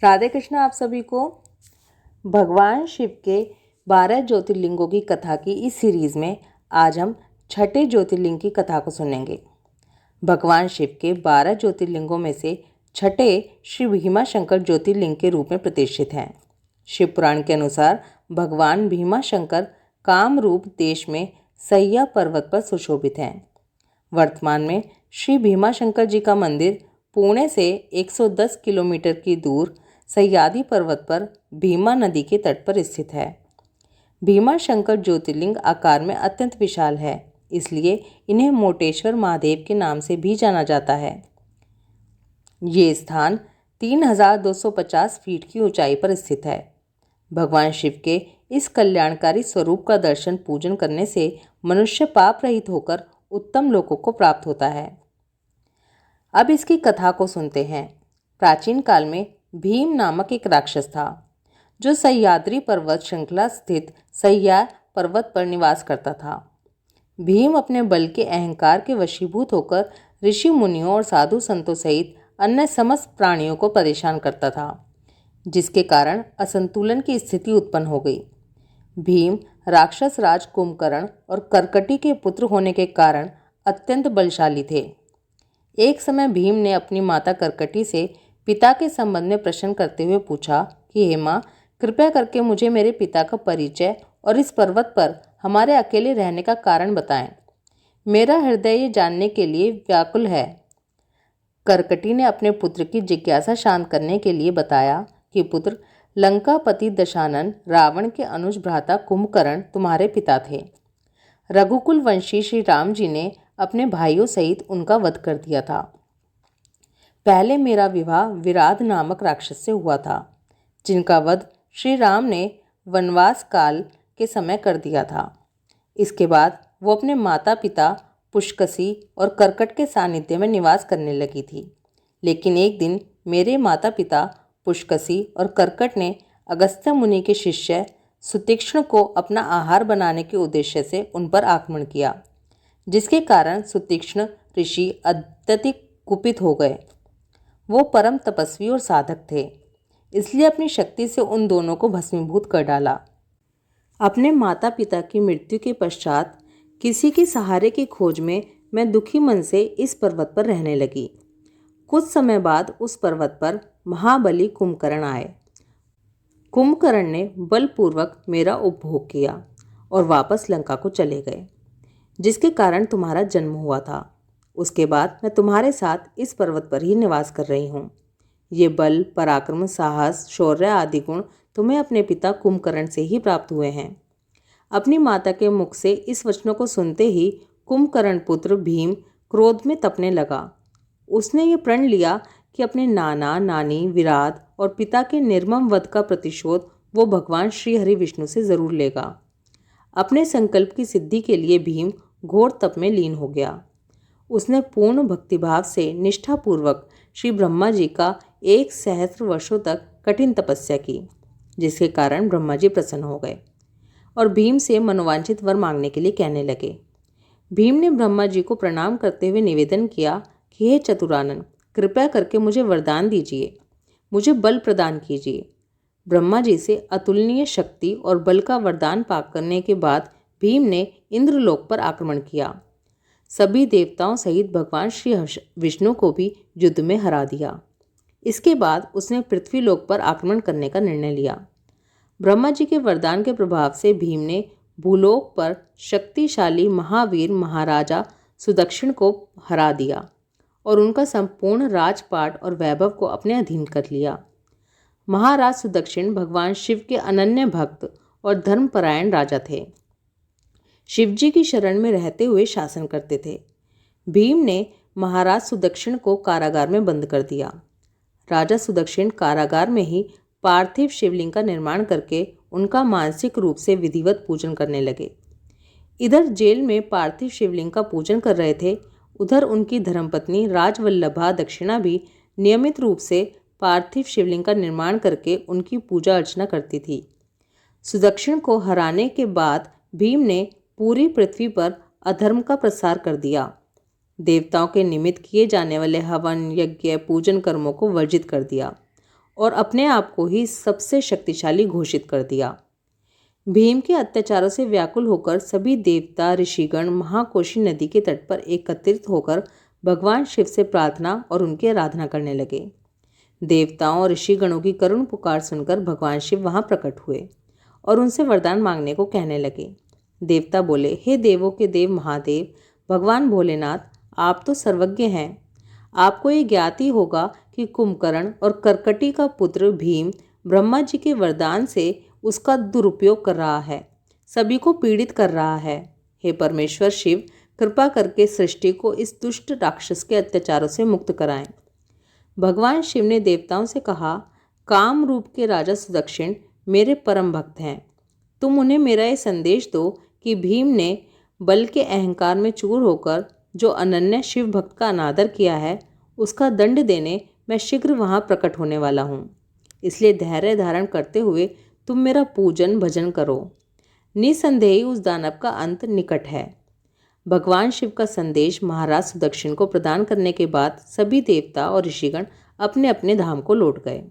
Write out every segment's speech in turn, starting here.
राधे कृष्ण आप सभी को। भगवान शिव के 12 ज्योतिर्लिंगों की कथा की इस सीरीज़ में आज हम छठे ज्योतिर्लिंग की कथा को सुनेंगे। भगवान शिव के 12 ज्योतिर्लिंगों में से छठे श्री भीमाशंकर ज्योतिर्लिंग के रूप में प्रतिष्ठित हैं। शिव पुराण के अनुसार भगवान भीमाशंकर कामरूप देश में सह्या पर्वत पर सुशोभित हैं। वर्तमान में श्री भीमाशंकर जी का मंदिर पुणे से 110 किलोमीटर की दूर सह्याद्री पर्वत पर भीमा नदी के तट पर स्थित है। भीमाशंकर ज्योतिर्लिंग आकार में अत्यंत विशाल है, इसलिए इन्हें मोटेश्वर महादेव के नाम से भी जाना जाता है। ये स्थान 3250 फीट की ऊंचाई पर स्थित है। भगवान शिव के इस कल्याणकारी स्वरूप का दर्शन पूजन करने से मनुष्य पाप रहित होकर उत्तम लोकों को प्राप्त होता है। अब इसकी कथा को सुनते हैं। प्राचीन काल में भीम नामक एक राक्षस था, जो सह्याद्री पर्वत श्रृंखला स्थित सह्या पर्वत पर निवास करता था। भीम अपने बल के अहंकार के वशीभूत होकर ऋषि मुनियों और साधु संतों सहित अन्य समस्त प्राणियों को परेशान करता था, जिसके कारण असंतुलन की स्थिति उत्पन्न हो गई। भीम राक्षस राज कुंभकर्ण और कर्कटी के पुत्र होने के कारण अत्यंत बलशाली थे। एक समय भीम ने अपनी माता कर्कटी से पिता के संबंध में प्रश्न करते हुए पूछा कि हे माँ, कृपया करके मुझे मेरे पिता का परिचय और इस पर्वत पर हमारे अकेले रहने का कारण बताएं। मेरा हृदय ये जानने के लिए व्याकुल है। कर्कटी ने अपने पुत्र की जिज्ञासा शांत करने के लिए बताया कि पुत्र, लंकापति दशानन रावण के अनुज भ्राता कुंभकर्ण तुम्हारे पिता थे। रघुकुल वंशी श्री राम जी ने अपने भाइयों सहित उनका वध कर दिया था। पहले मेरा विवाह विराध नामक राक्षस से हुआ था, जिनका वध श्री राम ने वनवास काल के समय कर दिया था। इसके बाद वो अपने माता पिता पुष्कसी और कर्कट के सानिध्य में निवास करने लगी थी। लेकिन एक दिन मेरे माता पिता पुष्कसी और कर्कट ने अगस्त्य मुनि के शिष्य सुतीक्ष्ण को अपना आहार बनाने के उद्देश्य से उन पर आक्रमण किया, जिसके कारण सुतीक्ष्ण ऋषि अत्यधिक कुपित हो गए। वो परम तपस्वी और साधक थे, इसलिए अपनी शक्ति से उन दोनों को भस्मीभूत कर डाला। अपने माता पिता की मृत्यु के पश्चात किसी के सहारे की खोज में मैं दुखी मन से इस पर्वत पर रहने लगी। कुछ समय बाद उस पर्वत पर महाबली कुंभकर्ण आए। कुंभकर्ण ने बलपूर्वक मेरा उपभोग किया और वापस लंका को चले गए, जिसके कारण तुम्हारा जन्म हुआ था। उसके बाद मैं तुम्हारे साथ इस पर्वत पर ही निवास कर रही हूँ। ये बल, पराक्रम, साहस, शौर्य आदि गुण तुम्हें अपने पिता कुंभकर्ण से ही प्राप्त हुए हैं। अपनी माता के मुख से इस वचनों को सुनते ही कुंभकर्ण पुत्र भीम क्रोध में तपने लगा। उसने ये प्रण लिया कि अपने नाना नानी विराट और पिता के निर्मम वध का प्रतिशोध वो भगवान श्री हरि विष्णु से जरूर लेगा। अपने संकल्प की सिद्धि के लिए भीम घोर तप में लीन हो गया। उसने पूर्ण भक्तिभाव से निष्ठापूर्वक श्री ब्रह्मा जी का 1 सहस्त्र वर्षों तक कठिन तपस्या की, जिसके कारण ब्रह्मा जी प्रसन्न हो गए और भीम से मनोवांछित वर मांगने के लिए कहने लगे। भीम ने ब्रह्मा जी को प्रणाम करते हुए निवेदन किया कि हे चतुरानन, कृपया करके मुझे वरदान दीजिए, मुझे बल प्रदान कीजिए। ब्रह्मा जी से अतुलनीय शक्ति और बल का वरदान पाकर करने के बाद भीम ने इंद्रलोक पर आक्रमण किया। सभी देवताओं सहित भगवान श्री विष्णु को भी युद्ध में हरा दिया। इसके बाद उसने पृथ्वीलोक पर आक्रमण करने का निर्णय लिया। ब्रह्मा जी के वरदान के प्रभाव से भीम ने भूलोक पर शक्तिशाली महावीर महाराजा सुदक्षिण को हरा दिया और उनका संपूर्ण राजपाट और वैभव को अपने अधीन कर लिया। महाराज सुदक्षिण भगवान शिव के अनन्य भक्त और धर्मपरायण राजा थे। शिवजी की शरण में रहते हुए शासन करते थे। भीम ने महाराज सुदक्षिण को कारागार में बंद कर दिया। राजा सुदक्षिण कारागार में ही पार्थिव शिवलिंग का निर्माण करके उनका मानसिक रूप से विधिवत पूजन करने लगे। इधर जेल में पार्थिव शिवलिंग का पूजन कर रहे थे, उधर उनकी धर्मपत्नी राजवल्लभा दक्षिणा भी नियमित रूप से पार्थिव शिवलिंग का निर्माण करके उनकी पूजा अर्चना करती थी। सुदक्षिण को हराने के बाद भीम ने पूरी पृथ्वी पर अधर्म का प्रसार कर दिया। देवताओं के निमित्त किए जाने वाले हवन, यज्ञ, पूजन कर्मों को वर्जित कर दिया और अपने आप को ही सबसे शक्तिशाली घोषित कर दिया। भीम के अत्याचारों से व्याकुल होकर सभी देवता ऋषिगण महाकोशी नदी के तट पर एकत्रित होकर भगवान शिव से प्रार्थना और उनकी आराधना करने लगे। देवताओं और ऋषिगणों की करुण पुकार सुनकर भगवान शिव वहां प्रकट हुए और उनसे वरदान मांगने को कहने लगे। देवता बोले, हे देवों के देव महादेव भगवान भोलेनाथ, आप तो सर्वज्ञ हैं। आपको ये ज्ञात ही होगा कि कुंभकर्ण और कर्कटी का पुत्र भीम ब्रह्मा जी के वरदान से उसका दुरुपयोग कर रहा है, सभी को पीड़ित कर रहा है। हे परमेश्वर शिव, कृपा करके सृष्टि को इस दुष्ट राक्षस के अत्याचारों से मुक्त कराएं। भगवान शिव ने देवताओं से कहा, काम रूप के राजा सुदक्षिण मेरे परम भक्त हैं। तुम उन्हें मेरा ये संदेश दो कि भीम ने बल के अहंकार में चूर होकर जो अनन्य शिव भक्त का अनादर किया है, उसका दंड देने मैं शीघ्र वहां प्रकट होने वाला हूँ। इसलिए धैर्य धारण करते हुए तुम मेरा पूजन भजन करो। निसंदेही उस दानव का अंत निकट है। भगवान शिव का संदेश महाराज सुदक्षिण को प्रदान करने के बाद सभी देवता और ऋषिगण अपने अपने धाम को लौट गए।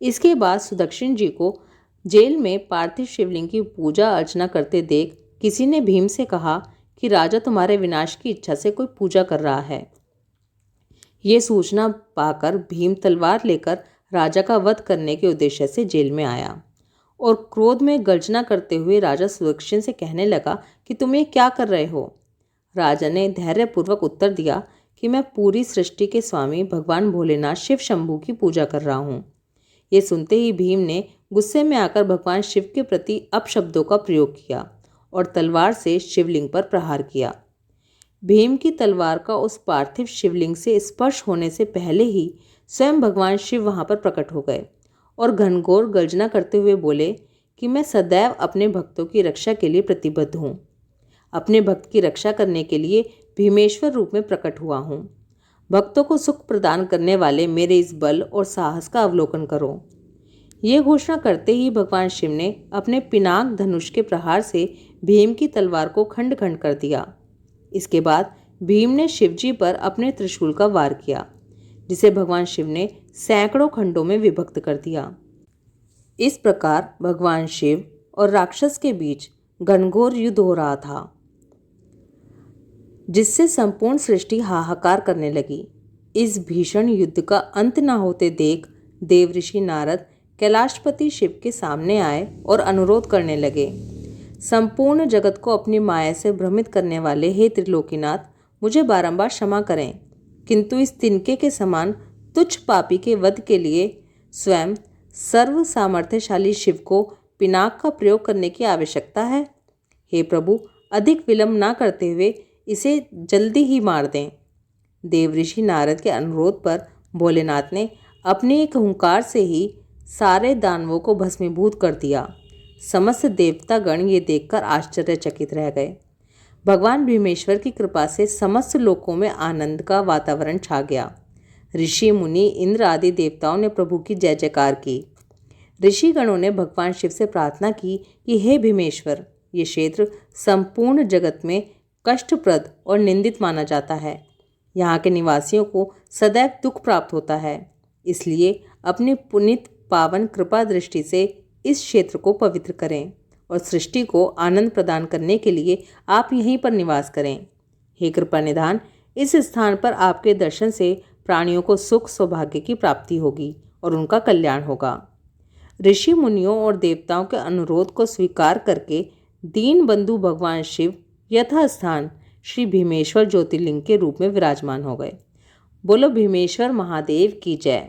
इसके बाद सुदक्षिण जी को जेल में पार्थिव शिवलिंग की पूजा अर्चना करते देख किसी ने भीम से कहा कि राजा तुम्हारे विनाश की इच्छा से कोई पूजा कर रहा है। ये सूचना पाकर भीम तलवार लेकर राजा का वध करने के उद्देश्य से जेल में आया और क्रोध में गर्जना करते हुए राजा सुदक्षिण से कहने लगा कि तुम ये क्या कर रहे हो। राजा ने धैर्यपूर्वक उत्तर दिया कि मैं पूरी सृष्टि के स्वामी भगवान भोलेनाथ शिव शंभू की पूजा कर रहा हूँ। ये सुनते ही भीम ने गुस्से में आकर भगवान शिव के प्रति अपशब्दों का प्रयोग किया और तलवार से शिवलिंग पर प्रहार किया। भीम की तलवार का उस पार्थिव शिवलिंग से स्पर्श होने से पहले ही स्वयं भगवान शिव वहां पर प्रकट हो गए और घनघोर गर्जना करते हुए बोले कि मैं सदैव अपने भक्तों की रक्षा के लिए प्रतिबद्ध हूँ। अपने भक्त की रक्षा करने के लिए भीमेश्वर रूप में प्रकट हुआ हूँ। भक्तों को सुख प्रदान करने वाले मेरे इस बल और साहस का अवलोकन करो। ये घोषणा करते ही भगवान शिव ने अपने पिनाक धनुष के प्रहार से भीम की तलवार को खंड खंड कर दिया। इसके बाद भीम ने शिवजी पर अपने त्रिशूल का वार किया, जिसे भगवान शिव ने सैकड़ों खंडों में विभक्त कर दिया। इस प्रकार भगवान शिव और राक्षस के बीच घनघोर युद्ध हो रहा था, जिससे संपूर्ण सृष्टि हाहाकार करने लगी। इस भीषण युद्ध का अंत न होते देख देवऋषि नारद कैलाशपति शिव के सामने आए और अनुरोध करने लगे, संपूर्ण जगत को अपनी माया से भ्रमित करने वाले हे त्रिलोकीनाथ, मुझे बारंबार क्षमा करें, किंतु इस तिनके के समान तुच्छ पापी के वध के लिए स्वयं सर्व सामर्थ्यशाली शिव को पिनाक का प्रयोग करने की आवश्यकता है। हे प्रभु, अधिक विलंब ना करते हुए इसे जल्दी ही मार दें। देवऋषि नारद के अनुरोध पर भोलेनाथ ने अपने एक हुंकार से ही सारे दानवों को भस्मीभूत कर दिया। समस्त देवतागण ये देखकर आश्चर्यचकित रह गए। भगवान भीमेश्वर की कृपा से समस्त लोकों में आनंद का वातावरण छा गया। ऋषि मुनि इंद्र आदि देवताओं ने प्रभु की जय जयकार की। ऋषिगणों ने भगवान शिव से प्रार्थना की कि हे भीमेश्वर, ये क्षेत्र संपूर्ण जगत में कष्टप्रद और निंदित माना जाता है। यहाँ के निवासियों को सदैव दुख प्राप्त होता है, इसलिए अपनी पुनीत पावन कृपा दृष्टि से इस क्षेत्र को पवित्र करें और सृष्टि को आनंद प्रदान करने के लिए आप यहीं पर निवास करें। हे कृपा निधान, इस स्थान पर आपके दर्शन से प्राणियों को सुख सौभाग्य की प्राप्ति होगी और उनका कल्याण होगा। ऋषि मुनियों और देवताओं के अनुरोध को स्वीकार करके दीन बंधु भगवान शिव यथास्थान श्री भीमेश्वर ज्योतिर्लिंग के रूप में विराजमान हो गए। बोलो भीमेश्वर महादेव की जय।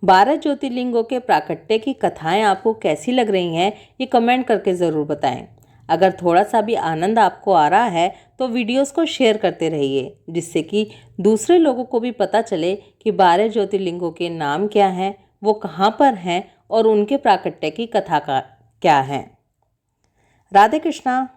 12 ज्योतिर्लिंगों के प्राकट्य की कथाएं आपको कैसी लग रही हैं, ये कमेंट करके ज़रूर बताएं। अगर थोड़ा सा भी आनंद आपको आ रहा है तो वीडियोस को शेयर करते रहिए, जिससे कि दूसरे लोगों को भी पता चले कि 12 ज्योतिर्लिंगों के नाम क्या हैं, वो कहाँ पर हैं और उनके प्राकट्य की कथा का क्या है। राधे कृष्णा।